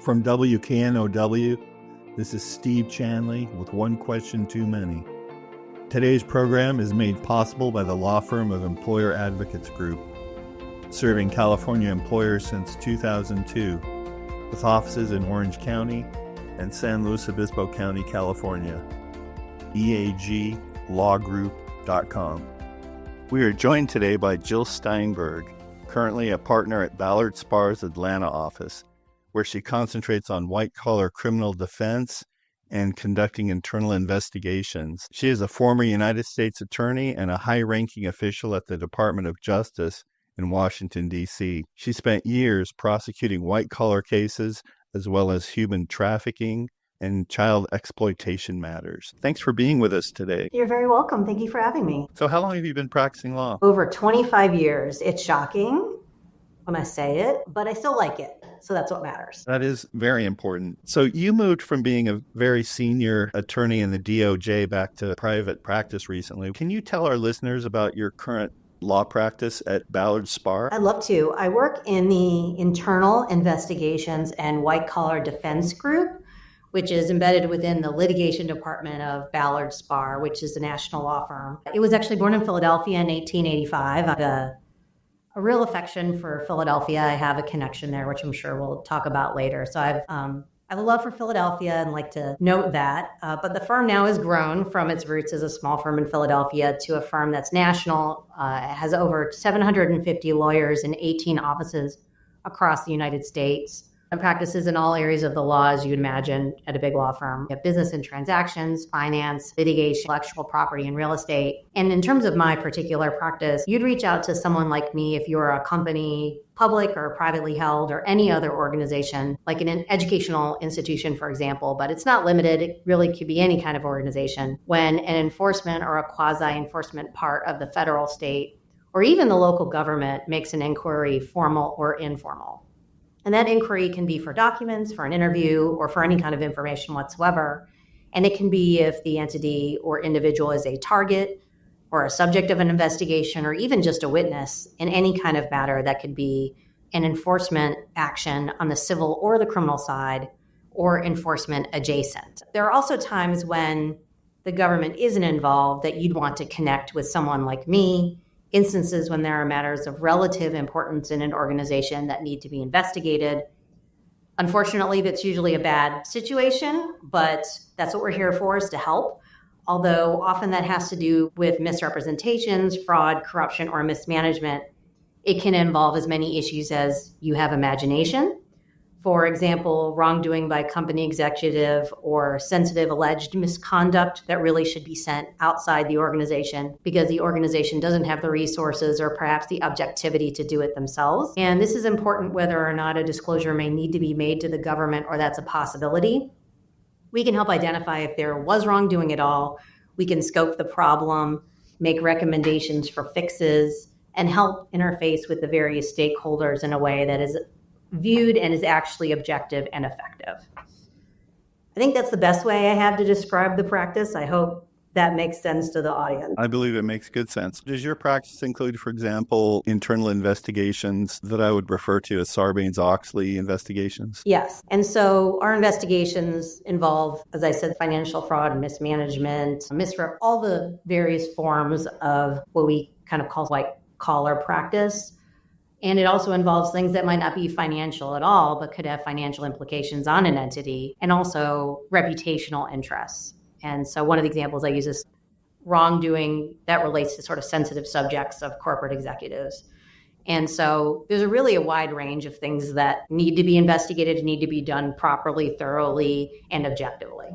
From WKNOW, this is Steve Chanley with One Question Too Many. Today's program is made possible by the law firm of Employer Advocates Group, serving California employers since 2002, with offices in Orange County and San Luis Obispo County, California. eaglawgroup.com. We are joined today by Jill Steinberg, currently a partner at Ballard Spahr's Atlanta office, where she concentrates on white-collar criminal defense and conducting internal investigations. She is a former United States attorney and a high-ranking official at the Department of Justice in Washington, D.C. She spent years prosecuting white-collar cases as well as human trafficking and child exploitation matters. Thanks for being with us today. You're very welcome. Thank you for having me. So how long have you been practicing law? Over 25 years. It's shocking when I say it, but I still like it. So that's what matters. That is very important. So you moved from being a very senior attorney in the DOJ back to private practice recently. Can you tell our listeners about your current law practice at Ballard Spahr? I'd love to. I work in the Internal Investigations and White Collar Defense Group, which is embedded within the litigation department of Ballard Spahr, which is a national law firm. It was actually born in Philadelphia in 1885. I have a real affection for Philadelphia. I have a connection there, which I'm sure we'll talk about later. So I have a love for Philadelphia and like to note that. But the firm now has grown from its roots as a small firm in Philadelphia to a firm that's national. It has over 750 lawyers in 18 offices across the United States, and practices in all areas of the law, as you'd imagine at a big law firm. We have business and transactions, finance, litigation, intellectual property, and real estate. And in terms of my particular practice, you'd reach out to someone like me if you're a company, public or privately held, or any other organization, like an educational institution, for example, but it's not limited. It really could be any kind of organization. When an enforcement or a quasi-enforcement part of the federal, state, or even the local government makes an inquiry, formal or informal. And that inquiry can be for documents, for an interview, or for any kind of information whatsoever. And it can be if the entity or individual is a target or a subject of an investigation, or even just a witness in any kind of matter that could be an enforcement action on the civil or the criminal side, or enforcement adjacent. There are also times when the government isn't involved that you'd want to connect with someone like me, instances when there are matters of relative importance in an organization that need to be investigated. Unfortunately, that's usually a bad situation, but that's what we're here for, is to help. Although often that has to do with misrepresentations, fraud, corruption, or mismanagement. It can involve as many issues as you have imagination. For example, wrongdoing by a company executive or sensitive alleged misconduct that really should be sent outside the organization because the organization doesn't have the resources or perhaps the objectivity to do it themselves. And this is important whether or not a disclosure may need to be made to the government, or that's a possibility. We can help identify if there was wrongdoing at all. We can scope the problem, make recommendations for fixes, and help interface with the various stakeholders in a way that is viewed and is actually objective and effective. I think that's the best way I have to describe the practice. I hope that makes sense to the audience. I believe it makes good sense. Does your practice include, for example, internal investigations that I would refer to as Sarbanes-Oxley investigations? Yes. And so our investigations involve, as I said, financial fraud, mismanagement, all the various forms of what we kind of call white collar practice. And it also involves things that might not be financial at all, but could have financial implications on an entity, and also reputational interests. And so one of the examples I use is wrongdoing that relates to sort of sensitive subjects of corporate executives. And so there's really a wide range of things that need to be investigated, need to be done properly, thoroughly, and objectively.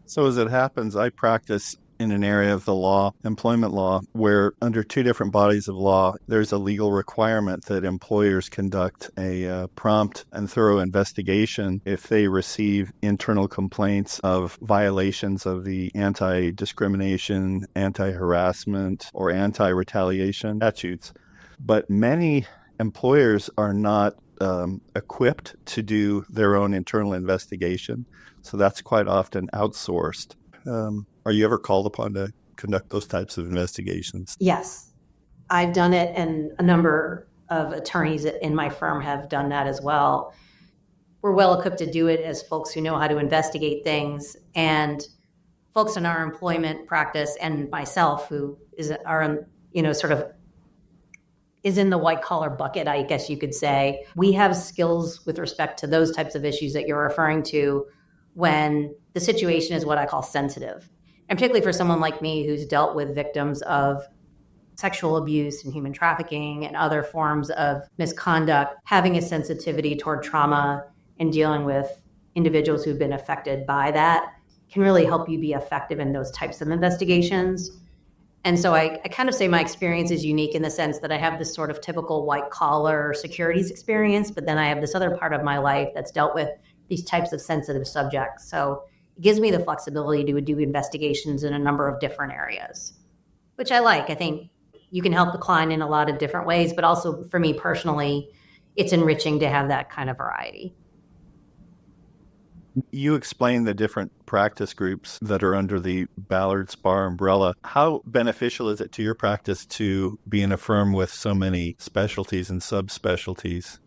So as it happens, I practice in an area of the law, employment law, where under two different bodies of law, there's a legal requirement that employers conduct a prompt and thorough investigation if they receive internal complaints of violations of the anti-discrimination, anti-harassment, or anti-retaliation statutes. But many employers are not equipped to do their own internal investigation, so that's quite often outsourced. Are you ever called upon to conduct those types of investigations? Yes, I've done it, and a number of attorneys in my firm have done that as well. we're well equipped to do it as folks who know how to investigate things, and folks in our employment practice and myself who are sort of is in the white collar bucket, I guess you could say. We have skills with respect to those types of issues that you're referring to when the situation is what I call sensitive. And particularly for someone like me who's dealt with victims of sexual abuse and human trafficking and other forms of misconduct, having a sensitivity toward trauma and dealing with individuals who've been affected by that can really help you be effective in those types of investigations. And so I kind of say my experience is unique in the sense that I have this sort of typical white collar securities experience, but then I have this other part of my life that's dealt with these types of sensitive subjects. So it gives me the flexibility to do investigations in a number of different areas, which I like. I think you can help the client in a lot of different ways, but also for me personally, it's enriching to have that kind of variety. You explained the different practice groups that are under the Ballard Spahr umbrella. How beneficial is it to your practice to be in a firm with so many specialties and subspecialties?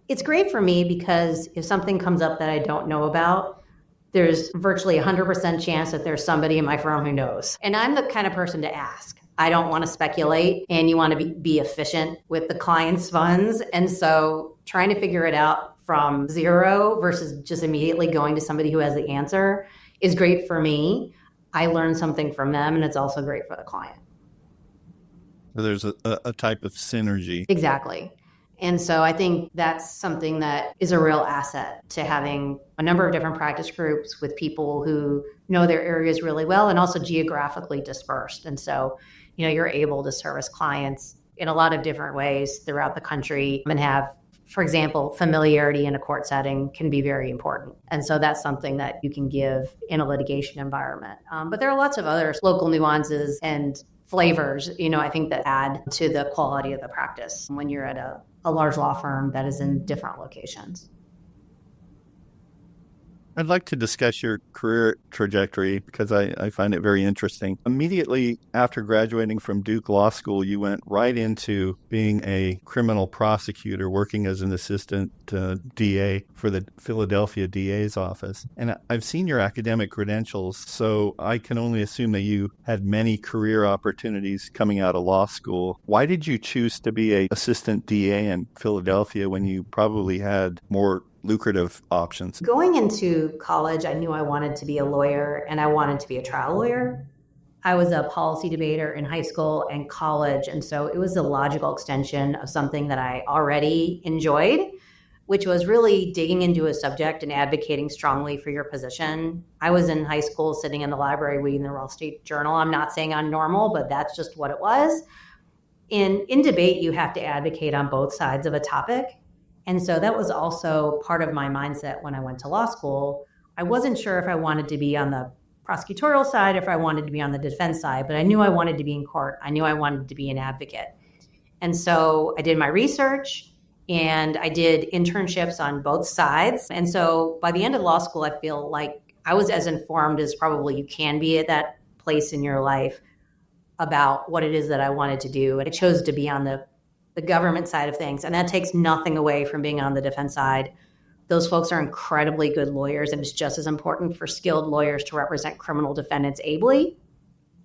It's great for me because if something comes up that I don't know about, there's virtually 100% chance that there's somebody in my firm who knows. And I'm the kind of person to ask. I don't want to speculate, and you want to be efficient with the client's funds. And so trying to figure it out from zero versus just immediately going to somebody who has the answer is great for me. I learn something from them, and it's also great for the client. There's a type of synergy. Exactly. And so I think that's something that is a real asset to having a number of different practice groups with people who know their areas really well and also geographically dispersed. And so, you're able to service clients in a lot of different ways throughout the country and have, for example, familiarity in a court setting can be very important. And so that's something that you can give in a litigation environment. But there are lots of other local nuances and flavors, I think that add to the quality of the practice when you're at a large law firm that is in different locations. I'd like to discuss your career trajectory because I find it very interesting. Immediately after graduating from Duke Law School, you went right into being a criminal prosecutor, working as an assistant DA for the Philadelphia DA's office. And I've seen your academic credentials, so I can only assume that you had many career opportunities coming out of law school. Why did you choose to be an assistant DA in Philadelphia when you probably had more lucrative options? Going into college, I knew I wanted to be a lawyer and I wanted to be a trial lawyer. I was a policy debater in high school and college, and so it was a logical extension of something that I already enjoyed, which was really digging into a subject and advocating strongly for your position. I was in high school sitting in the library reading the Wall Street Journal. I'm not saying I'm normal, but that's just what it was. In debate, you have to advocate on both sides of a topic. And so that was also part of my mindset when I went to law school. I wasn't sure if I wanted to be on the prosecutorial side, if I wanted to be on the defense side, but I knew I wanted to be in court. I knew I wanted to be an advocate. And so I did my research and I did internships on both sides. And so by the end of law school, I feel like I was as informed as probably you can be at that place in your life about what it is that I wanted to do. And I chose to be on the government side of things. And that takes nothing away from being on the defense side. Those folks are incredibly good lawyers, and it's just as important for skilled lawyers to represent criminal defendants ably.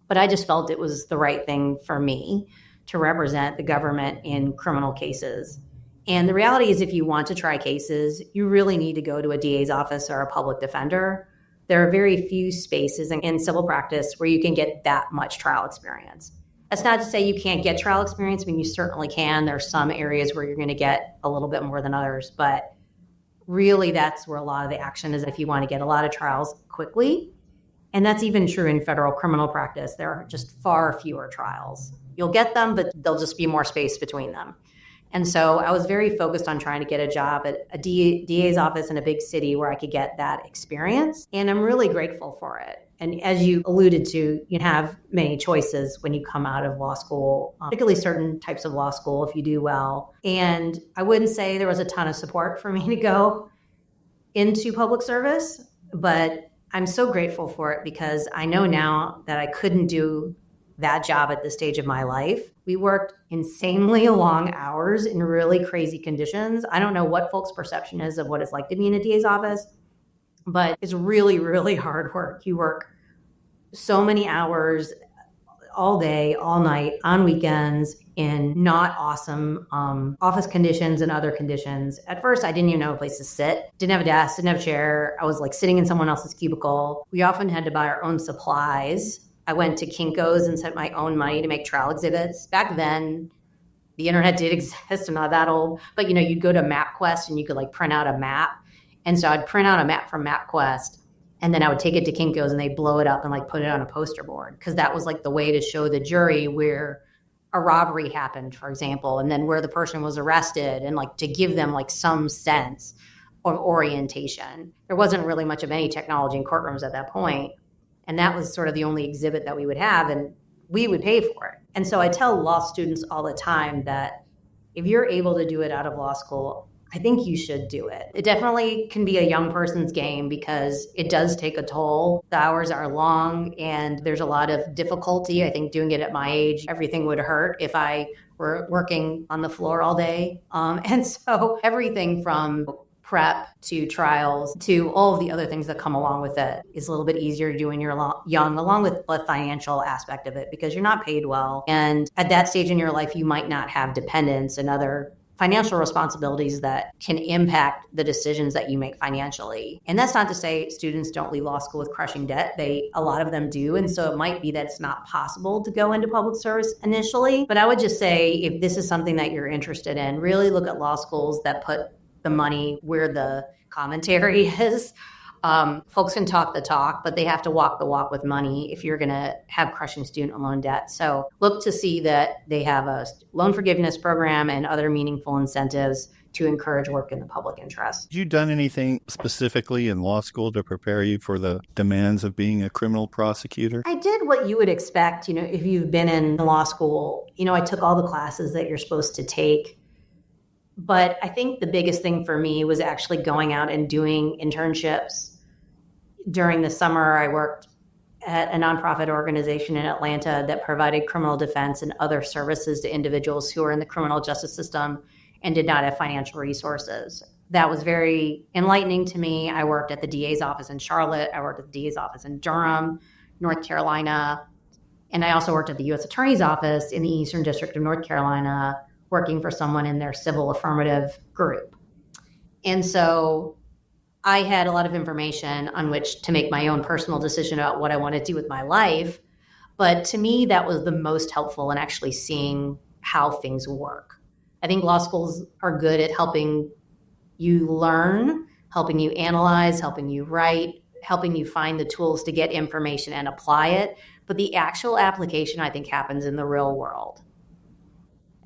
But I just felt it was the right thing for me to represent the government in criminal cases. And the reality is, if you want to try cases, you really need to go to a DA's office or a public defender. There are very few spaces in civil practice where you can get that much trial experience. That's not to say you can't get trial experience. I mean, you certainly can. There are some areas where you're going to get a little bit more than others, but really that's where a lot of the action is if you want to get a lot of trials quickly. And that's even true in federal criminal practice. There are just far fewer trials. You'll get them, but there'll just be more space between them. And so I was very focused on trying to get a job at a DA's office in a big city where I could get that experience. And I'm really grateful for it. And as you alluded to, you have many choices when you come out of law school, particularly certain types of law school if you do well. And I wouldn't say there was a ton of support for me to go into public service, but I'm so grateful for it because I know now that I couldn't do that job at this stage of my life. We worked insanely long hours in really crazy conditions. I don't know what folks' perception is of what it's like to be in a DA's office, but it's really, really hard work. You work so many hours all day, all night, on weekends, in not awesome office conditions and other conditions. At first, I didn't even have a place to sit. Didn't have a desk, didn't have a chair. I was like sitting in someone else's cubicle. We often had to buy our own supplies. I went to Kinko's and spent my own money to make trial exhibits. Back then, the internet did exist. I'm not that old. But, you'd go to MapQuest and you could like print out a map. And so I'd print out a map from MapQuest. And then I would take it to Kinko's and they'd blow it up and like put it on a poster board, because that was like the way to show the jury where a robbery happened, for example, and then where the person was arrested, and like to give them like some sense of orientation. There wasn't really much of any technology in courtrooms at that point. And that was sort of the only exhibit that we would have, and we would pay for it. And so I tell law students all the time that if you're able to do it out of law school, I think you should do it. It definitely can be a young person's game because it does take a toll. The hours are long and there's a lot of difficulty. I think doing it at my age, everything would hurt if I were working on the floor all day. And so everything from prep to trials to all of the other things that come along with it is a little bit easier to do when you're young, along with the financial aspect of it, because you're not paid well. And at that stage in your life, you might not have dependents and other financial responsibilities that can impact the decisions that you make financially. And that's not to say students don't leave law school with crushing debt. A lot of them do. And so it might be that it's not possible to go into public service initially. But I would just say, if this is something that you're interested in, really look at law schools that put the money where the commentary is. Folks can talk the talk, but they have to walk the walk with money if you're going to have crushing student loan debt. So look to see that they have a loan forgiveness program and other meaningful incentives to encourage work in the public interest. Have you done anything specifically in law school to prepare you for the demands of being a criminal prosecutor? I did what you would expect, if you've been in law school. I took all the classes that you're supposed to take. But I think the biggest thing for me was actually going out and doing internships. During the summer, I worked at a nonprofit organization in Atlanta that provided criminal defense and other services to individuals who are in the criminal justice system and did not have financial resources. That was very enlightening to me. I worked at the DA's office in Charlotte. I worked at the DA's office in Durham, North Carolina. And I also worked at the U.S. Attorney's Office in the Eastern District of North Carolina, working for someone in their civil affirmative group. And so I had a lot of information on which to make my own personal decision about what I want to do with my life. But to me, that was the most helpful in actually seeing how things work. I think law schools are good at helping you learn, helping you analyze, helping you write, helping you find the tools to get information and apply it. But the actual application, I think, happens in the real world.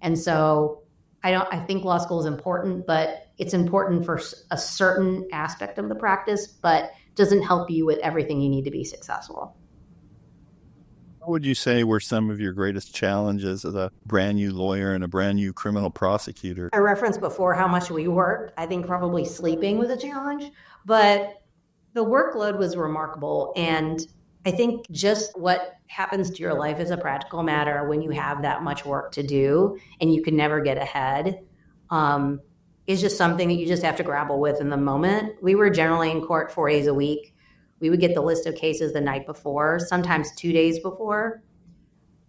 And so I think law school is important, but it's important for a certain aspect of the practice, but doesn't help you with everything you need to be successful. What would you say were some of your greatest challenges as a brand new lawyer and a brand new criminal prosecutor? I referenced before how much we worked. I think probably sleeping was a challenge, but the workload was remarkable. And I think just what happens to your life as a practical matter when you have that much work to do and you can never get ahead is just something that you just have to grapple with in the moment. We were generally in court 4 days a week. We would get the list of cases the night before, sometimes 2 days before.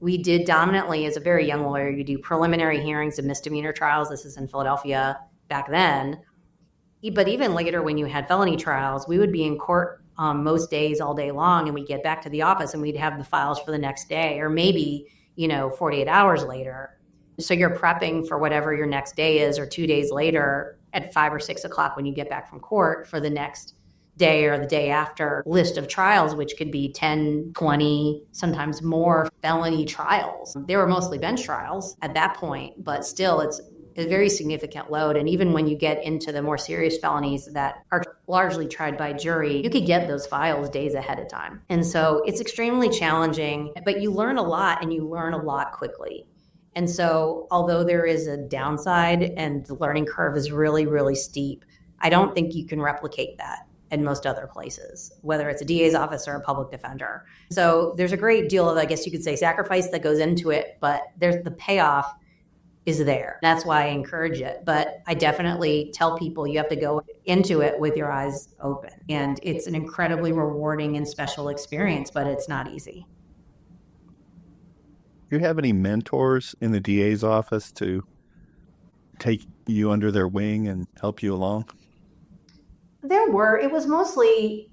We did dominantly, as a very young lawyer, you do preliminary hearings of misdemeanor trials. This is in Philadelphia back then. But even later, when you had felony trials, we would be in court most days all day long, and we'd get back to the office and we'd have the files for the next day, or maybe 48 hours later. So you're prepping for whatever your next day is, or 2 days later at 5 or 6 o'clock when you get back from court for the next day or the day after list of trials, which could be 10, 20, sometimes more felony trials. They were mostly bench trials at that point, but still it's a very significant load. And even when you get into the more serious felonies that are largely tried by jury, you could get those files days ahead of time. And so it's extremely challenging, but you learn a lot, and you learn a lot quickly. And so although there is a downside and the learning curve is really, really steep, I don't think you can replicate that in most other places, whether it's a DA's office or a public defender. So there's a great deal of, I guess you could say, sacrifice that goes into it, but there's the payoff is there. That's why I encourage it. But I definitely tell people you have to go into it with your eyes open. And it's an incredibly rewarding and special experience, but it's not easy. Do you have any mentors in the DA's office to take you under their wing and help you along? There were. It was mostly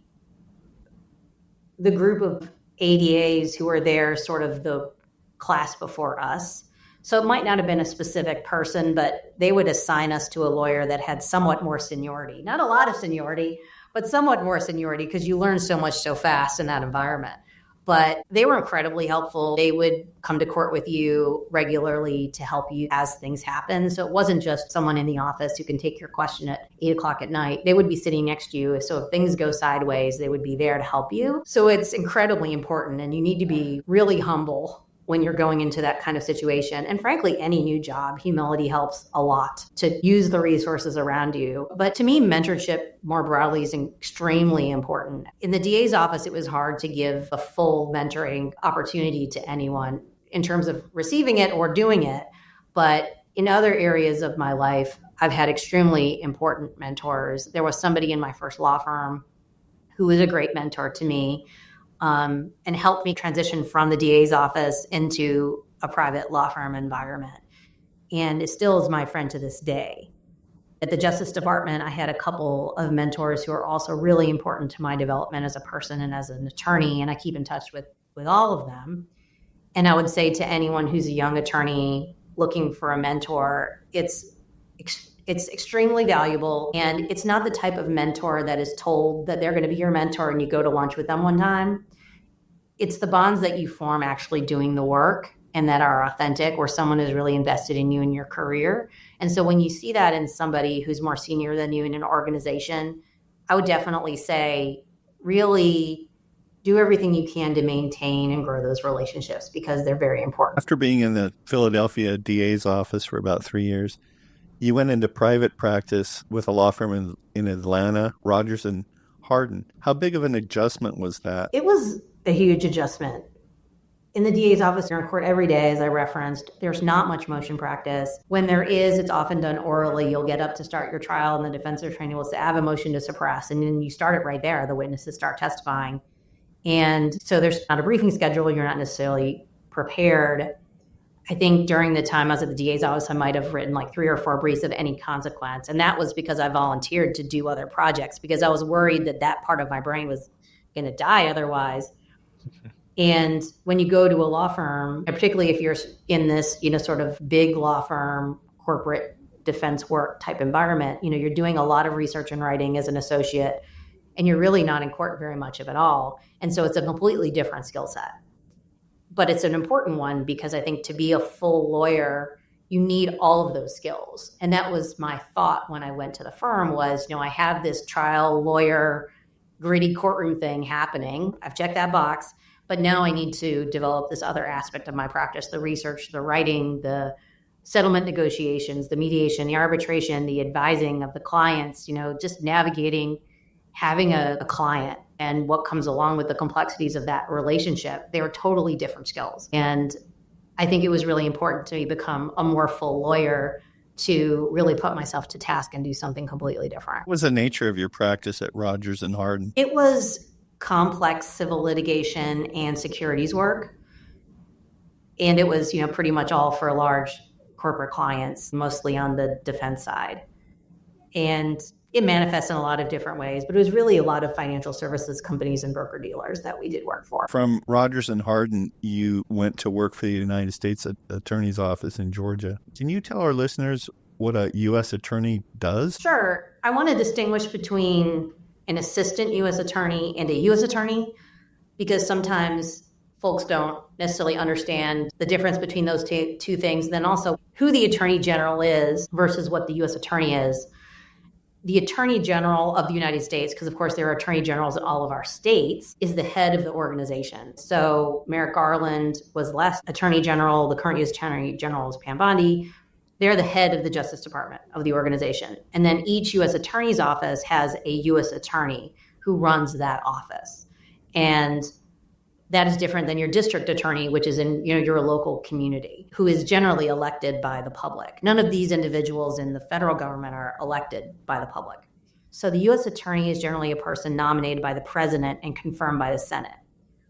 the group of ADAs who were there, sort of the class before us. So it might not have been a specific person, but they would assign us to a lawyer that had somewhat more seniority. Not a lot of seniority, but somewhat more seniority, because you learn so much so fast in that environment. But they were incredibly helpful. They would come to court with you regularly to help you as things happen. So it wasn't just someone in the office who can take your question at 8:00 at night. They would be sitting next to you. So if things go sideways, they would be there to help you. So it's incredibly important, and you need to be really humble when you're going into that kind of situation. And frankly, any new job, humility helps a lot to use the resources around you. But to me, mentorship more broadly is extremely important. In the DA's office, it was hard to give a full mentoring opportunity to anyone in terms of receiving it or doing it. But in other areas of my life, I've had extremely important mentors. There was somebody in my first law firm who was a great mentor to me, and helped me transition from the DA's office into a private law firm environment. And it still is my friend to this day. At the Justice Department, I had a couple of mentors who are also really important to my development as a person and as an attorney, and I keep in touch with all of them. And I would say to anyone who's a young attorney looking for a mentor, it's extremely valuable, and it's not the type of mentor that is told that they're going to be your mentor and you go to lunch with them one time. It's the bonds that you form actually doing the work and that are authentic, where someone is really invested in you and your career. And so when you see that in somebody who's more senior than you in an organization, I would definitely say really do everything you can to maintain and grow those relationships, because they're very important. After being in the Philadelphia DA's office for about 3 years, you went into private practice with a law firm in Atlanta, Rogers and Hardin. How big of an adjustment was that? It was a huge adjustment. In the DA's office, you're in court every day, as I referenced. There's not much motion practice. When there is, it's often done orally. You'll get up to start your trial, and the defense attorney will say, I have a motion to suppress. And then you start it right there. The witnesses start testifying. And so there's not a briefing schedule. You're not necessarily prepared. I think during the time I was at the DA's office, I might have written like 3 or 4 briefs of any consequence. And that was because I volunteered to do other projects, because I was worried that that part of my brain was going to die otherwise. And when you go to a law firm, and particularly if you're in this, sort of big law firm, corporate defense work type environment, you're doing a lot of research and writing as an associate, and you're really not in court very much of it all. And so it's a completely different skill set. But it's an important one, because I think to be a full lawyer, you need all of those skills. And that was my thought when I went to the firm was, I have this trial lawyer, gritty courtroom thing happening. I've checked that box, but now I need to develop this other aspect of my practice, the research, the writing, the settlement negotiations, the mediation, the arbitration, the advising of the clients, just navigating, having a client and what comes along with the complexities of that relationship. They were totally different skills. And I think it was really important to me become a more full lawyer to really put myself to task and do something completely different. What was the nature of your practice at Rogers and Hardin? It was complex civil litigation and securities work. And it was, pretty much all for large corporate clients, mostly on the defense side. And it manifests in a lot of different ways, but it was really a lot of financial services companies and broker-dealers that we did work for. From Rogers and Hardin, you went to work for the United States Attorney's Office in Georgia. Can you tell our listeners what a U.S. attorney does? Sure. I want to distinguish between an assistant U.S. attorney and a U.S. attorney, because sometimes folks don't necessarily understand the difference between those two things. Then also who the attorney general is versus what the U.S. attorney is. The Attorney General of the United States, because of course there are attorney generals in all of our states, is the head of the organization. So Merrick Garland was last Attorney General. The current U.S. Attorney General is Pam Bondi. They're the head of the Justice Department of the organization. And then each U.S. Attorney's office has a U.S. attorney. who runs that office. And that is different than your district attorney, which is in your local community, who is generally elected by the public. None of these individuals in the federal government are elected by the public. So the U.S. attorney is generally a person nominated by the president and confirmed by the Senate.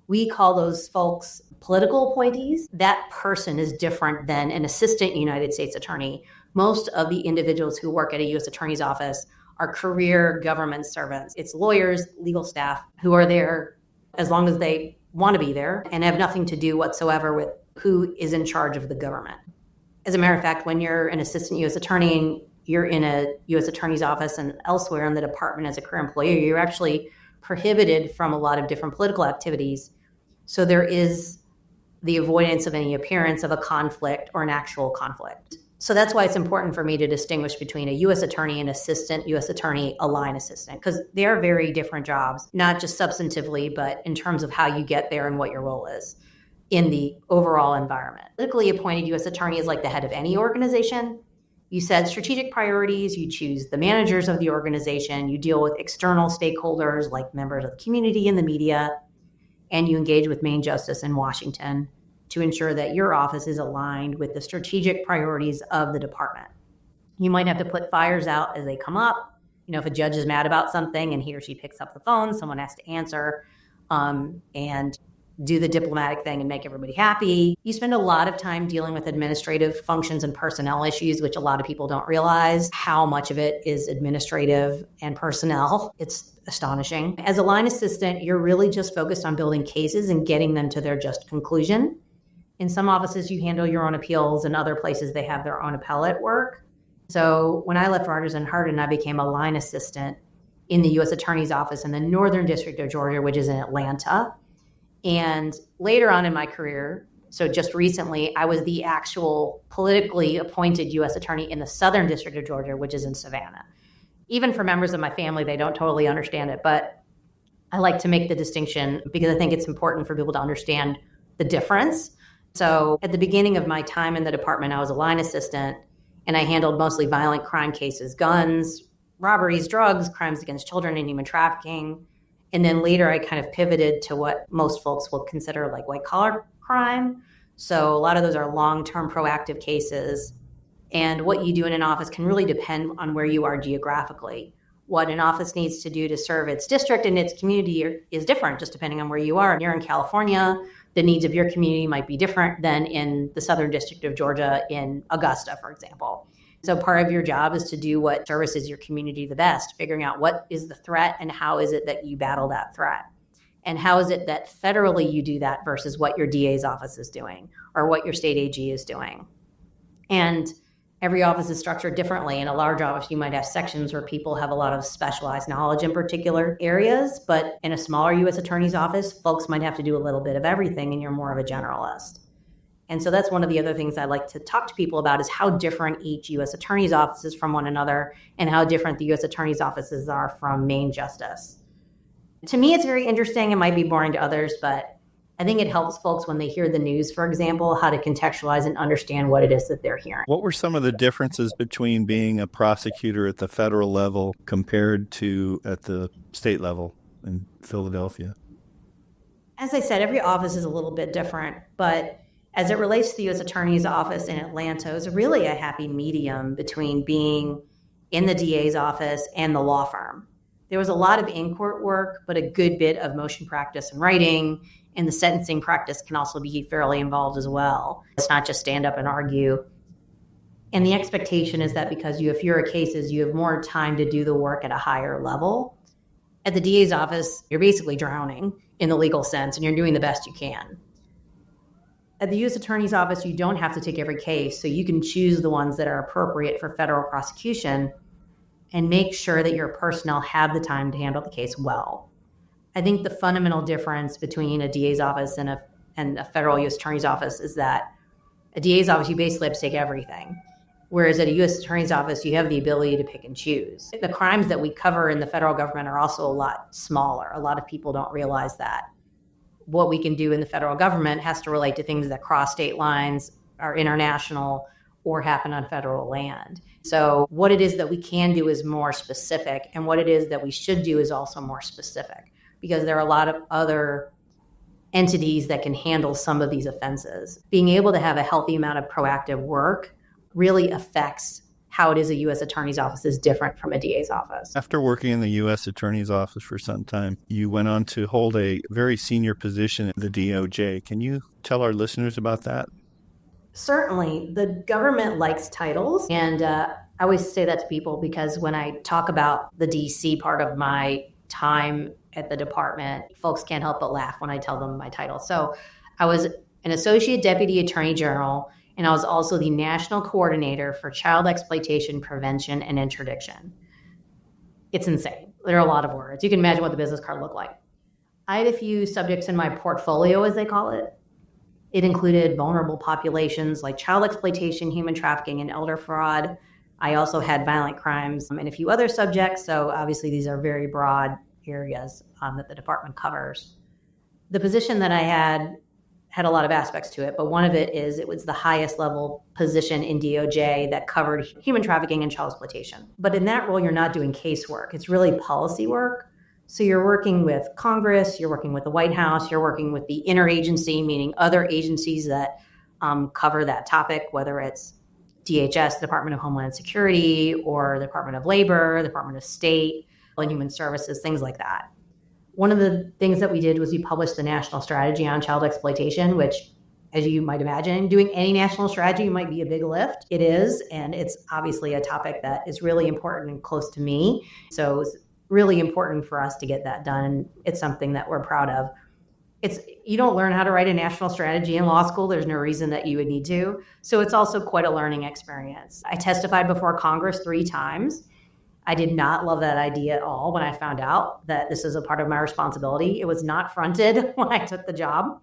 We call those folks political appointees. That person is different than an assistant United States attorney. Most of the individuals who work at a U.S. attorney's office are career government servants. It's lawyers, legal staff who are there as long as they want to be there and have nothing to do whatsoever with who is in charge of the government. As a matter of fact, when you're an assistant U.S. attorney and you're in a U.S. attorney's office and elsewhere in the department as a career employee, you're actually prohibited from a lot of different political activities. So there is the avoidance of any appearance of a conflict or an actual conflict. So that's why it's important for me to distinguish between a U.S. attorney and assistant U.S. attorney, a line assistant, because they are very different jobs, not just substantively, but in terms of how you get there and what your role is in the overall environment. Politically appointed U.S. attorney is like the head of any organization. You set strategic priorities, you choose the managers of the organization, you deal with external stakeholders like members of the community and the media, and you engage with Main Justice in Washington to ensure that your office is aligned with the strategic priorities of the department. You might have to put fires out as they come up. If a judge is mad about something and he or she picks up the phone, someone has to answer and do the diplomatic thing and make everybody happy. You spend a lot of time dealing with administrative functions and personnel issues, which a lot of people don't realize how much of it is administrative and personnel. It's astonishing. As a line assistant, you're really just focused on building cases and getting them to their just conclusion. In some offices, you handle your own appeals. In other places, they have their own appellate work. So when I left Rogers and Hardin, I became a line assistant in the U.S. Attorney's Office in the Northern District of Georgia, which is in Atlanta. And later on in my career, so just recently, I was the actual politically appointed U.S. Attorney in the Southern District of Georgia, which is in Savannah. Even for members of my family, they don't totally understand it, but I like to make the distinction because I think it's important for people to understand the difference. So at the beginning of my time in the department, I was a line assistant, and I handled mostly violent crime cases, guns, robberies, drugs, crimes against children, and human trafficking. And then later I kind of pivoted to what most folks will consider like white collar crime. So a lot of those are long-term proactive cases. And what you do in an office can really depend on where you are geographically. What an office needs to do to serve its district and its community is different just depending on where you are. If you're in California, the needs of your community might be different than in the Southern District of Georgia in Augusta, for example. So part of your job is to do what services your community the best, figuring out what is the threat and how is it that you battle that threat. And how is it that federally you do that versus what your DA's office is doing or what your state AG is doing. And every office is structured differently. In a large office, you might have sections where people have a lot of specialized knowledge in particular areas. But in a smaller U.S. attorney's office, folks might have to do a little bit of everything and you're more of a generalist. And so that's one of the other things I like to talk to people about is how different each U.S. attorney's office is from one another and how different the U.S. attorney's offices are from Main Justice. To me, it's very interesting. It might be boring to others, but I think it helps folks when they hear the news, for example, how to contextualize and understand what it is that they're hearing. What were some of the differences between being a prosecutor at the federal level compared to at the state level in Philadelphia? As I said, every office is a little bit different, but as it relates to the U.S. Attorney's Office in Atlanta, it was really a happy medium between being in the DA's office and the law firm. There was a lot of in-court work, but a good bit of motion practice and writing, and the sentencing practice can also be fairly involved as well. It's not just stand up and argue. And the expectation is that because you have fewer cases, you have more time to do the work at a higher level. At the DA's office, you're basically drowning in the legal sense, and you're doing the best you can. At the U.S. Attorney's Office, you don't have to take every case, so you can choose the ones that are appropriate for federal prosecution and make sure that your personnel have the time to handle the case well. I think the fundamental difference between a DA's office and a federal U.S. Attorney's Office is that a DA's office, you basically have to take everything. Whereas at a U.S. Attorney's Office, you have the ability to pick and choose. The crimes that we cover in the federal government are also a lot smaller. A lot of people don't realize that. What we can do in the federal government has to relate to things that cross state lines, are international, or happen on federal land. So what it is that we can do is more specific, and what it is that we should do is also more specific, because there are a lot of other entities that can handle some of these offenses. Being able to have a healthy amount of proactive work really affects how it is a U.S. Attorney's Office is different from a DA's office. After working in the U.S. Attorney's Office for some time, you went on to hold a very senior position at the DOJ. Can you tell our listeners about that? Certainly. The government likes titles, and I always say that to people because when I talk about the D.C. part of my time at the department, folks can't help but laugh when I tell them my title. So I was an Associate Deputy Attorney General, and I was also the National Coordinator for Child Exploitation Prevention and Interdiction. It's insane. There are a lot of words. You can imagine what the business card looked like. I had a few subjects in my portfolio, as they call it. It included vulnerable populations like child exploitation, human trafficking, and elder fraud. I also had violent crimes and a few other subjects. So obviously these are very broad areas that the department covers. The position that I had a lot of aspects to it, but one of it was the highest level position in DOJ that covered human trafficking and child exploitation. But in that role, you're not doing casework. It's really policy work. So you're working with Congress, you're working with the White House, you're working with the interagency, meaning other agencies that cover that topic, whether it's DHS, Department of Homeland Security, or the Department of Labor, the Department of State, and Human Services, things like that. One of the things that we did was we published the National Strategy on Child Exploitation, which, as you might imagine, doing any national strategy might be a big lift. It is, and it's obviously a topic that is really important and close to me. So it's really important for us to get that done, and it's something that we're proud of. You don't learn how to write a national strategy in law school. There's no reason that you would need to. So it's also quite a learning experience. I testified before Congress 3 times. I did not love that idea at all when I found out that this is a part of my responsibility. It was not fronted when I took the job.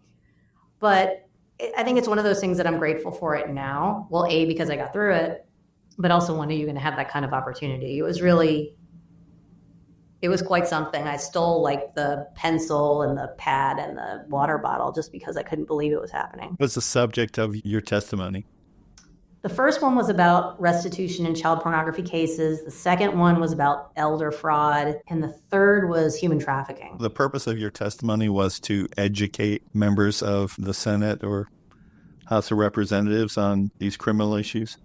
But I think it's one of those things that I'm grateful for it now. Well, A, because I got through it, but also when are you going to have that kind of opportunity? It was quite something. I stole like the pencil and the pad and the water bottle just because I couldn't believe it was happening. What's the subject of your testimony? The first one was about restitution in child pornography cases. The second one was about elder fraud. And the third was human trafficking. The purpose of your testimony was to educate members of the Senate or House of Representatives on these criminal issues?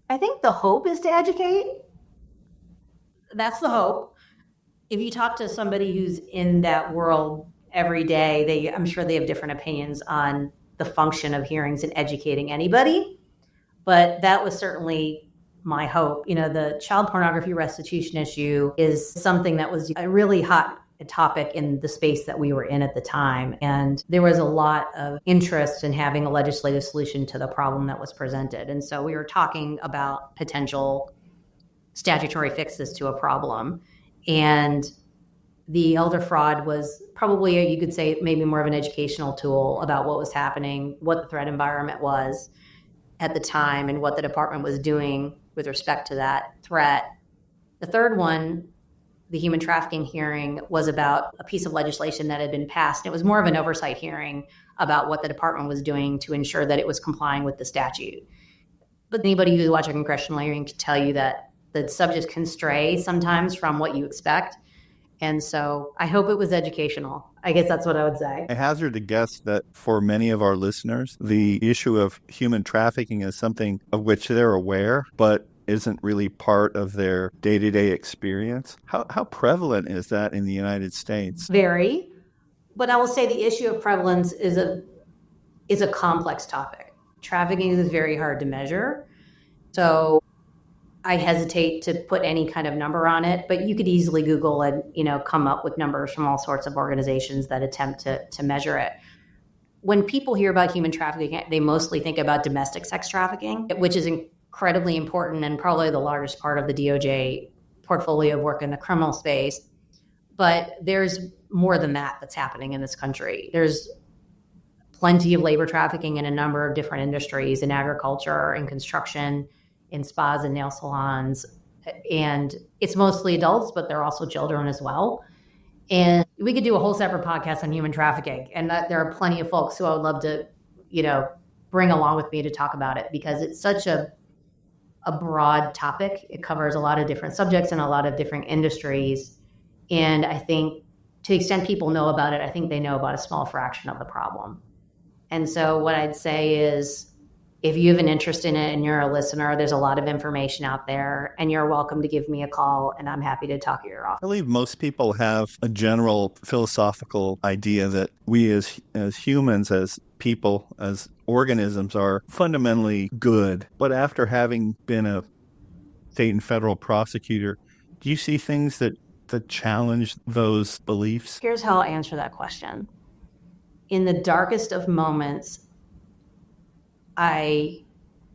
I think the hope is to educate. That's the hope. If you talk to somebody who's in that world every day, I'm sure they have different opinions on the function of hearings and educating anybody. But that was certainly my hope. The child pornography restitution issue is something that was a really hot topic in the space that we were in at the time. And there was a lot of interest in having a legislative solution to the problem that was presented. And so we were talking about potential statutory fixes to a problem. And the elder fraud was probably, you could say, maybe more of an educational tool about what was happening, what the threat environment was at the time, and what the department was doing with respect to that threat. The third one, the human trafficking hearing, was about a piece of legislation that had been passed. It was more of an oversight hearing about what the department was doing to ensure that it was complying with the statute. But anybody who's watched a congressional hearing can tell you that the subjects can stray sometimes from what you expect. And so I hope it was educational. I guess that's what I would say. I hazard to guess that for many of our listeners, the issue of human trafficking is something of which they're aware, but isn't really part of their day-to-day experience. How prevalent is that in the United States? Very. But I will say the issue of prevalence is a complex topic. Trafficking is very hard to measure. So I hesitate to put any kind of number on it, but you could easily Google and, come up with numbers from all sorts of organizations that attempt to measure it. When people hear about human trafficking, they mostly think about domestic sex trafficking, which is incredibly important and probably the largest part of the DOJ portfolio of work in the criminal space. But there's more than that that's happening in this country. There's plenty of labor trafficking in a number of different industries, in agriculture, in construction, in spas and nail salons. And it's mostly adults, but there are also children as well. And we could do a whole separate podcast on human trafficking. And there are plenty of folks who I would love to, bring along with me to talk about it, because it's such a broad topic. It covers a lot of different subjects and a lot of different industries. And I think to the extent people know about it, I think they know about a small fraction of the problem. And so what I'd say is, if you have an interest in it and you're a listener, there's a lot of information out there, and you're welcome to give me a call, and I'm happy to talk at your office. I believe most people have a general philosophical idea that we as humans, as people, as organisms are fundamentally good. But after having been a state and federal prosecutor, do you see things that challenge those beliefs? Here's how I'll answer that question. In the darkest of moments, I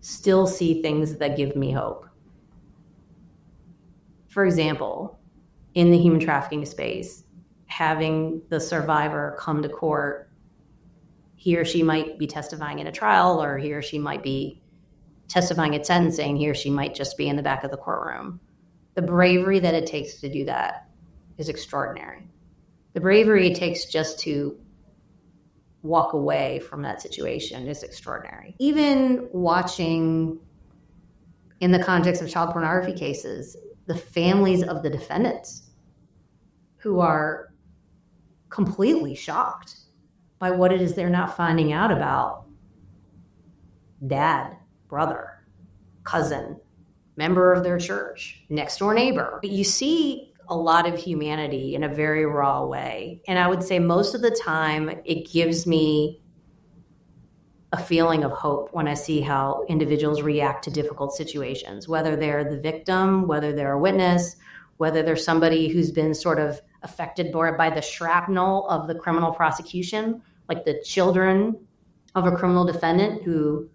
still see things that give me hope. For example, in the human trafficking space, having the survivor come to court, he or she might be testifying in a trial, or he or she might be testifying at sentencing, he or she might just be in the back of the courtroom. The bravery that it takes to do that is extraordinary. The bravery it takes just to walk away from that situation is extraordinary. Even watching, in the context of child pornography cases, the families of the defendants who are completely shocked by what it is they're not finding out about dad, brother, cousin, member of their church, next door neighbor. You see a lot of humanity in a very raw way. And I would say most of the time it gives me a feeling of hope when I see how individuals react to difficult situations, whether they're the victim, whether they're a witness, whether they're somebody who's been sort of affected by the shrapnel of the criminal prosecution, like the children of a criminal defendant who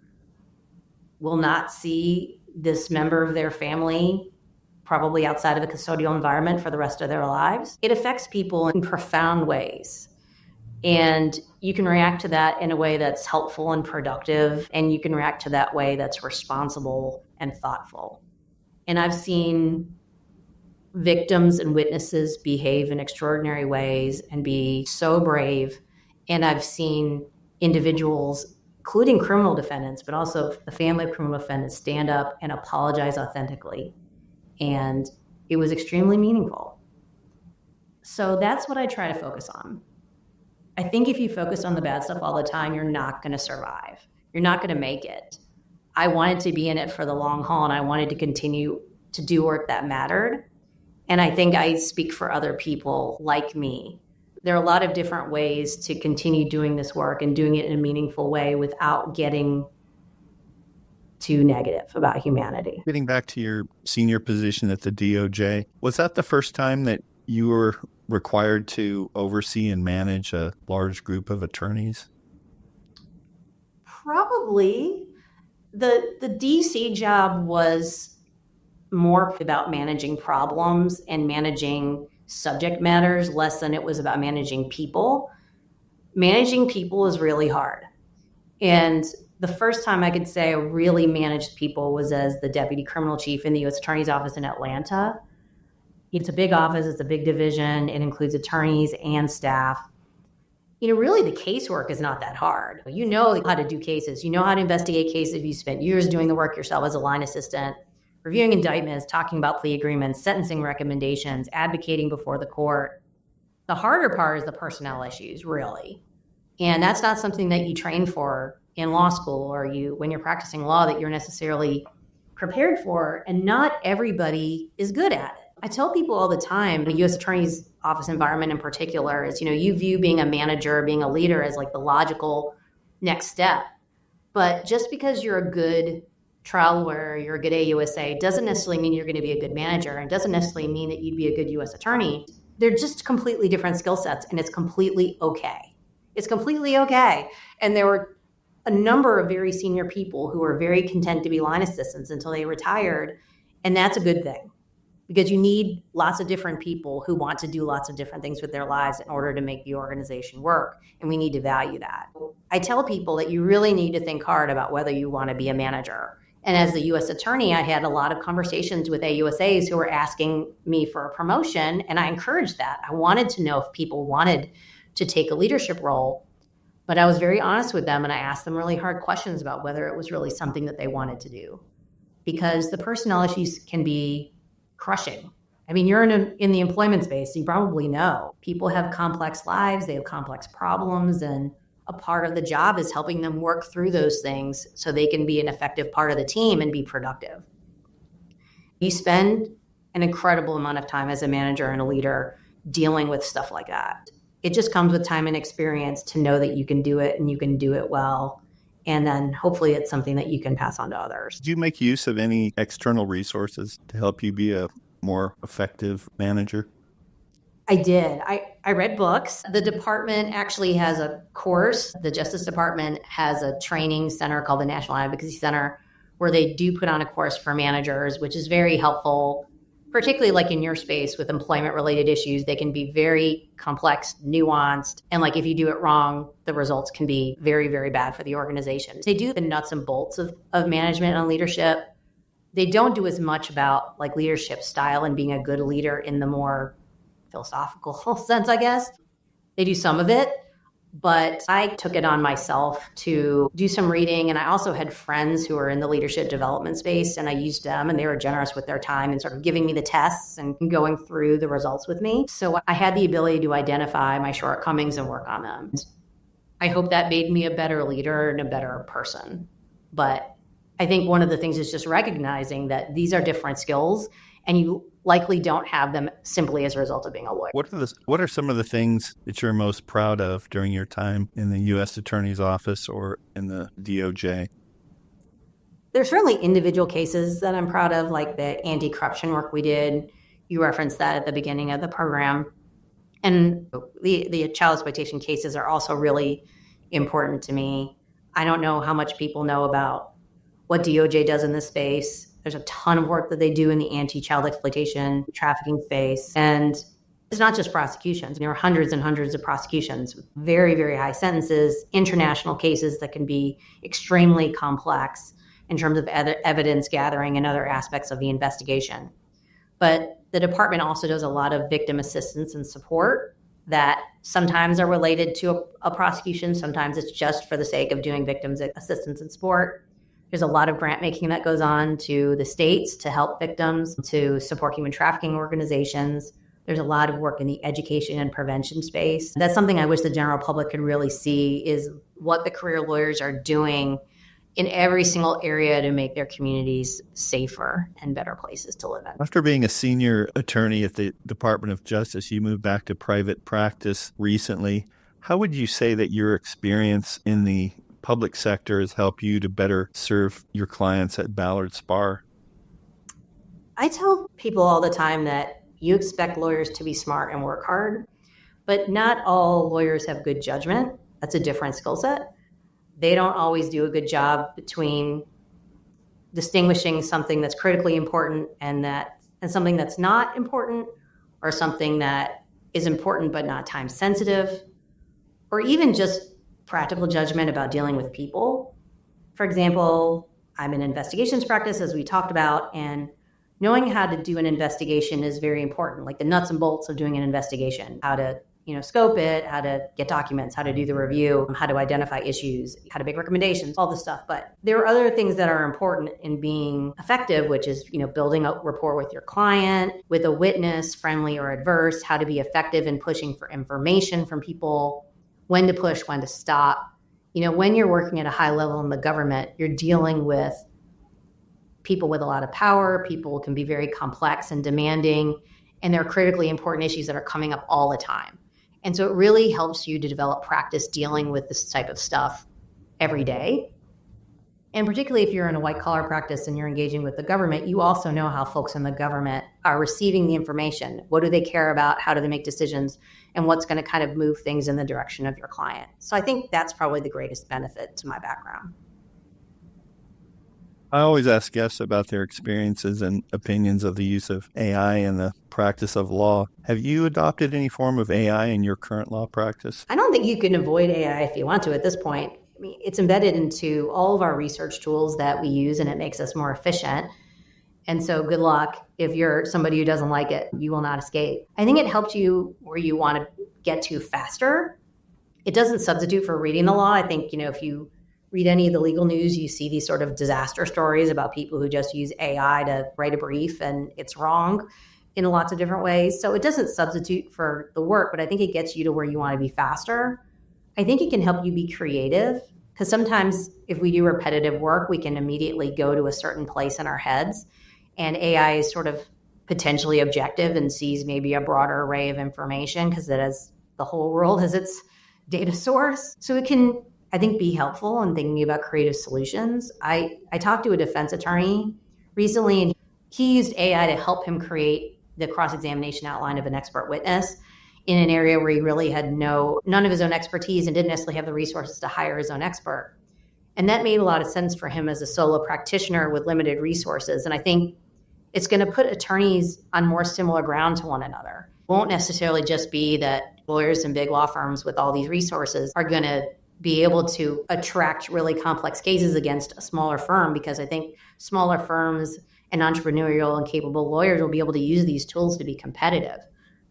will not see this member of their family probably outside of a custodial environment for the rest of their lives. It affects people in profound ways. And you can react to that in a way that's helpful and productive, and you can react to that way that's responsible and thoughtful. And I've seen victims and witnesses behave in extraordinary ways and be so brave. And I've seen individuals, including criminal defendants, but also the family of criminal defendants, stand up and apologize authentically. And it was extremely meaningful. So that's what I try to focus on. I think if you focus on the bad stuff all the time, you're not going to survive. You're not going to make it. I wanted to be in it for the long haul, and I wanted to continue to do work that mattered. And I think I speak for other people like me. There are a lot of different ways to continue doing this work and doing it in a meaningful way without getting too negative about humanity. Getting back to your senior position at the DOJ, was that the first time that you were required to oversee and manage a large group of attorneys? Probably. The DC job was more about managing problems and managing subject matters, less than it was about managing people. Managing people is really hard. And the first time I could say I really managed people was as the deputy criminal chief in the U.S. Attorney's Office in Atlanta. It's a big office, it's a big division, it includes attorneys and staff. Really the casework is not that hard. You know how to do cases, you know how to investigate cases, you spent years doing the work yourself as a line assistant, reviewing indictments, talking about plea agreements, sentencing recommendations, advocating before the court. The harder part is the personnel issues, really. And that's not something that you train for in law school, or when you're practicing law, that you're necessarily prepared for, and not everybody is good at it. I tell people all the time, the U.S. Attorney's Office environment in particular is, you view being a manager, being a leader as like the logical next step. But just because you're a good trial lawyer, you're a good AUSA, doesn't necessarily mean you're going to be a good manager, and doesn't necessarily mean that you'd be a good U.S. attorney. They're just completely different skill sets, and it's completely okay. It's completely okay. And there were a number of very senior people who were very content to be line assistants until they retired, and that's a good thing. Because you need lots of different people who want to do lots of different things with their lives in order to make the organization work. And we need to value that. I tell people that you really need to think hard about whether you want to be a manager. And as the U.S. attorney, I had a lot of conversations with AUSAs who were asking me for a promotion, and I encouraged that. I wanted to know if people wanted to take a leadership role. But I was very honest with them and I asked them really hard questions about whether it was really something that they wanted to do. Because the personnel issues can be crushing. I mean, you're in the employment space, so you probably know people have complex lives, they have complex problems, and a part of the job is helping them work through those things so they can be an effective part of the team and be productive. You spend an incredible amount of time as a manager and a leader dealing with stuff like that. It just comes with time and experience to know that you can do it and you can do it well. And then hopefully it's something that you can pass on to others. Do you make use of any external resources to help you be a more effective manager? I did. I read books. The department actually has a course. The Justice Department has a training center called the National Advocacy Center where they do put on a course for managers, which is very helpful, particularly like in your space with employment related issues. They can be very complex, nuanced, and like if you do it wrong, the results can be very, very bad for the organization. They do the nuts and bolts of management and leadership. They don't do as much about like leadership style and being a good leader in the more philosophical sense, I guess. They do some of it, but I took it on myself to do some reading. And I also had friends who are in the leadership development space, and I used them and they were generous with their time and sort of giving me the tests and going through the results with me. So I had the ability to identify my shortcomings and work on them. I hope that made me a better leader and a better person. But I think one of the things is just recognizing that these are different skills and you likely don't have them simply as a result of being a lawyer. What are some of the things that you're most proud of during your time in the U.S. Attorney's Office or in the DOJ? There's certainly individual cases that I'm proud of, like the anti-corruption work we did. You referenced that at the beginning of the program. And the child exploitation cases are also really important to me. I don't know how much people know about what DOJ does in this space. There's a ton of work that they do in the anti-child exploitation trafficking space. And it's not just prosecutions. There are hundreds and hundreds of prosecutions with very, very high sentences, international cases that can be extremely complex in terms of evidence gathering and other aspects of the investigation. But the department also does a lot of victim assistance and support that sometimes are related to a prosecution. Sometimes it's just for the sake of doing victims assistance and support. There's a lot of grant making that goes on to the states to help victims, to support human trafficking organizations. There's a lot of work in the education and prevention space. That's something I wish the general public could really see is what the career lawyers are doing in every single area to make their communities safer and better places to live in. After being a senior attorney at the Department of Justice, you moved back to private practice recently. How would you say that your experience in the public sector has helped you to better serve your clients at Ballard Spahr? I tell people all the time that you expect lawyers to be smart and work hard, but not all lawyers have good judgment. That's a different skill set. They don't always do a good job between distinguishing something that's critically important and something that's not important, or something that is important but not time sensitive, or even just practical judgment about dealing with people. For example, I'm in investigations practice, as we talked about, and knowing how to do an investigation is very important, like the nuts and bolts of doing an investigation, how to scope it, how to get documents, how to do the review, how to identify issues, how to make recommendations, all this stuff. But there are other things that are important in being effective, which is, building a rapport with your client, with a witness, friendly or adverse, how to be effective in pushing for information from people, when to push, when to stop. When you're working at a high level in the government, you're dealing with people with a lot of power. People can be very complex and demanding, and there are critically important issues that are coming up all the time. And so it really helps you to develop practice dealing with this type of stuff every day. And particularly if you're in a white collar practice and you're engaging with the government, you also know how folks in the government are receiving the information. What do they care about? How do they make decisions? And what's going to kind of move things in the direction of your client? So I think that's probably the greatest benefit to my background. I always ask guests about their experiences and opinions of the use of AI in the practice of law. Have you adopted any form of AI in your current law practice? I don't think you can avoid AI if you want to at this point. I mean, it's embedded into all of our research tools that we use, and it makes us more efficient. And so good luck. If you're somebody who doesn't like it, you will not escape. I think it helps you where you want to get to faster. It doesn't substitute for reading the law. I think, if you read any of the legal news, you see these sort of disaster stories about people who just use AI to write a brief and it's wrong in lots of different ways. So it doesn't substitute for the work, but I think it gets you to where you want to be faster. I think it can help you be creative, because sometimes if we do repetitive work, we can immediately go to a certain place in our heads. And AI is sort of potentially objective and sees maybe a broader array of information because it has the whole world as its data source. So it can, I think, be helpful in thinking about creative solutions. I talked to a defense attorney recently, and he used AI to help him create the cross-examination outline of an expert witness in an area where he really had none of his own expertise and didn't necessarily have the resources to hire his own expert. And that made a lot of sense for him as a solo practitioner with limited resources. And I think it's going to put attorneys on more similar ground to one another. It won't necessarily just be that lawyers and big law firms with all these resources are going to be able to attract really complex cases against a smaller firm, because I think smaller firms and entrepreneurial and capable lawyers will be able to use these tools to be competitive,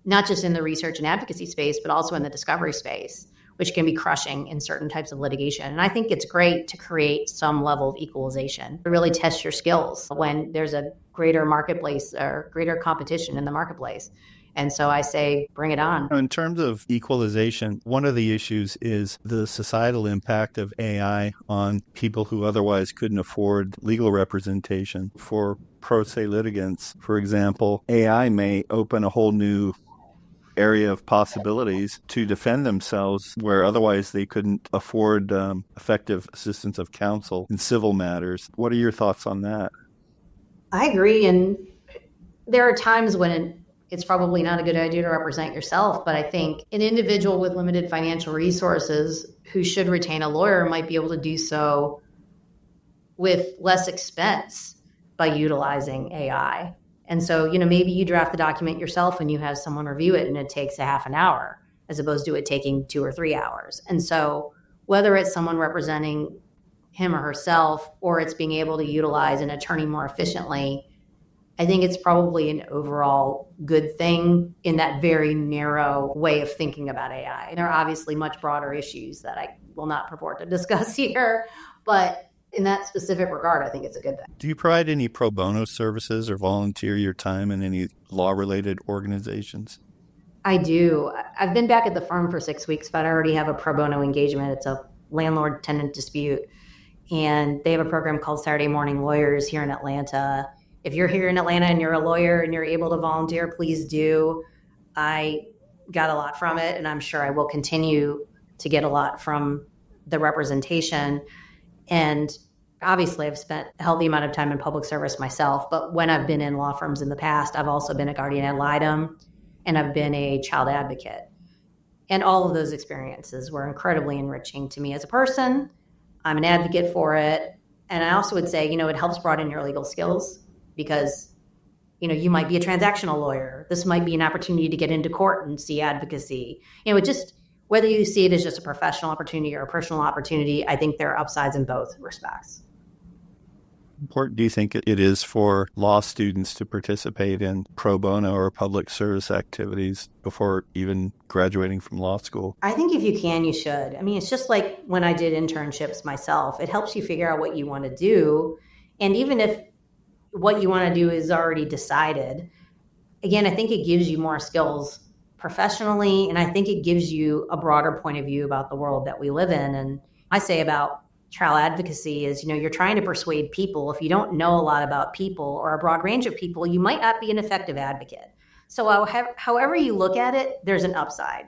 not just in the research and advocacy space, but also in the discovery space, which can be crushing in certain types of litigation. And I think it's great to create some level of equalization, to really test your skills when there's a greater marketplace or greater competition in the marketplace. And so I say, bring it on. In terms of equalization, one of the issues is the societal impact of AI on people who otherwise couldn't afford legal representation. For pro se litigants, for example, AI may open a whole new area of possibilities to defend themselves where otherwise they couldn't afford effective assistance of counsel in civil matters. What are your thoughts on that? I agree. And there are times when it's probably not a good idea to represent yourself, but I think an individual with limited financial resources who should retain a lawyer might be able to do so with less expense by utilizing AI. And so, maybe you draft the document yourself and you have someone review it and it takes a half an hour as opposed to it taking 2 or 3 hours. And so whether it's someone representing him or herself, or it's being able to utilize an attorney more efficiently, I think it's probably an overall good thing in that very narrow way of thinking about AI. And there are obviously much broader issues that I will not purport to discuss here, but in that specific regard, I think it's a good thing. Do you provide any pro bono services or volunteer your time in any law-related organizations? I do. I've been back at the firm for 6 weeks, but I already have a pro bono engagement. It's a landlord-tenant dispute. And they have a program called Saturday Morning Lawyers here in Atlanta. If you're here in Atlanta and you're a lawyer and you're able to volunteer, please do. I got a lot from it, and I'm sure I will continue to get a lot from the representation. And obviously, I've spent a healthy amount of time in public service myself, but when I've been in law firms in the past, I've also been a guardian ad litem and I've been a child advocate. And all of those experiences were incredibly enriching to me as a person. I'm an advocate for it. And I also would say, it helps broaden your legal skills because, you might be a transactional lawyer. This might be an opportunity to get into court and see advocacy. Whether you see it as just a professional opportunity or a personal opportunity, I think there are upsides in both respects. Important do you think it is for law students to participate in pro bono or public service activities before even graduating from law school? I think if you can, you should. It's just like when I did internships myself. It helps you figure out what you want to do. And even if what you want to do is already decided, again, I think it gives you more skills professionally, and I think it gives you a broader point of view about the world that we live in. And I say about trial advocacy is, you're trying to persuade people. If you don't know a lot about people or a broad range of people, you might not be an effective advocate. So however you look at it, there's an upside.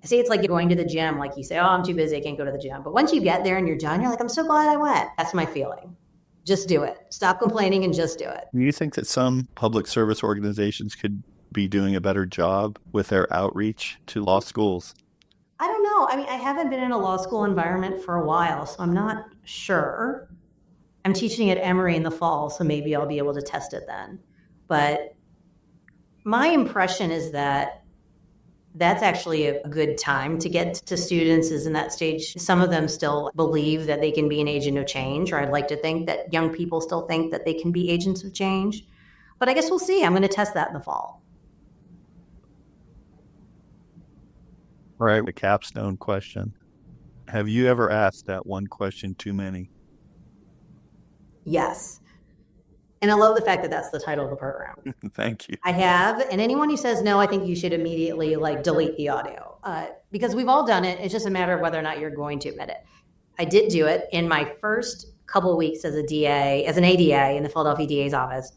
I say it's like going to the gym. Like you say, I'm too busy, I can't go to the gym. But once you get there and you're done, you're like, I'm so glad I went. That's my feeling. Just do it. Stop complaining and just do it. Do you think that some public service organizations could be doing a better job with their outreach to law schools? I don't know. I haven't been in a law school environment for a while, so I'm not sure. I'm teaching at Emory in the fall, so maybe I'll be able to test it then. But my impression is that that's actually a good time to get to students is in that stage. Some of them still believe that they can be an agent of change, or I'd like to think that young people still think that they can be agents of change. But I guess we'll see. I'm going to test that in the fall. Right, the capstone question. Have you ever asked that one question too many? Yes. And I love the fact that that's the title of the program. Thank you. I have, and anyone who says no, I think you should immediately delete the audio because we've all done it. It's just a matter of whether or not you're going to admit it. I did do it in my first couple of weeks as a DA, as an ADA in the Philadelphia DA's office.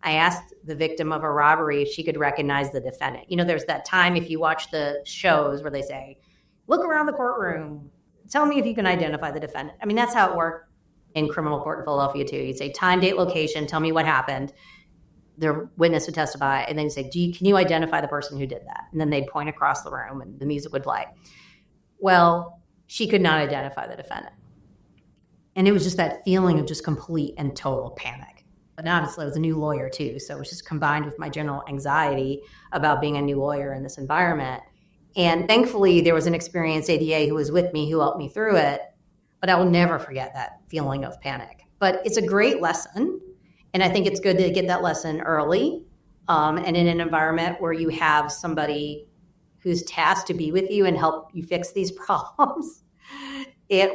I asked the victim of a robbery if she could recognize the defendant. You know, there's that time if you watch the shows where they say, look around the courtroom, tell me if you can identify the defendant. I mean, that's how it worked in criminal court in Philadelphia too. You'd say time, date, location, tell me what happened. The witness would testify, and then you'd say, can you identify the person who did that? And then they'd point across the room and the music would play. Well, she could not identify the defendant. And it was just that feeling of just complete and total panic. But obviously I was a new lawyer too, so it was just combined with my general anxiety about being a new lawyer in this environment. And thankfully there was an experienced ADA who was with me, who helped me through it. But I will never forget that feeling of panic. But it's a great lesson. And I think it's good to get that lesson early and in an environment where you have somebody who's tasked to be with you and help you fix these problems.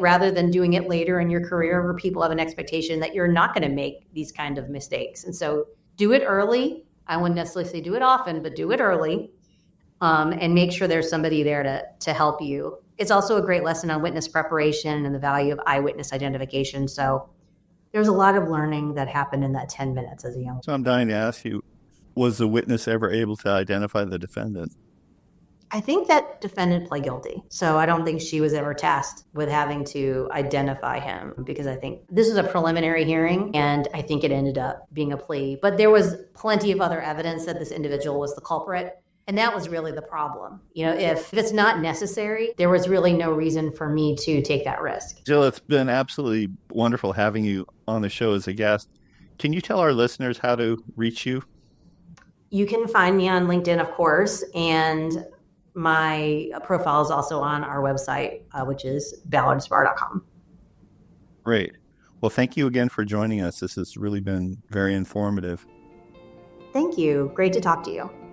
Rather than doing it later in your career where people have an expectation that you're not going to make these kind of mistakes. And so do it early. I wouldn't necessarily say do it often, but do it early and make sure there's somebody there to help you. It's also a great lesson on witness preparation and the value of eyewitness identification. So there's a lot of learning that happened in that 10 minutes as a young. So I'm dying to ask you, was the witness ever able to identify the defendant? I think that defendant pled guilty. So I don't think she was ever tasked with having to identify him because I think this is a preliminary hearing and I think it ended up being a plea. But there was plenty of other evidence that this individual was the culprit. And that was really the problem. You know, if it's not necessary, there was really no reason for me to take that risk. Jill, it's been absolutely wonderful having you on the show as a guest. Can you tell our listeners how to reach you? You can find me on LinkedIn, of course, and my profile is also on our website, which is ballardspahr.com. Great. Well, thank you again for joining us. This has really been very informative. Thank you. Great to talk to you.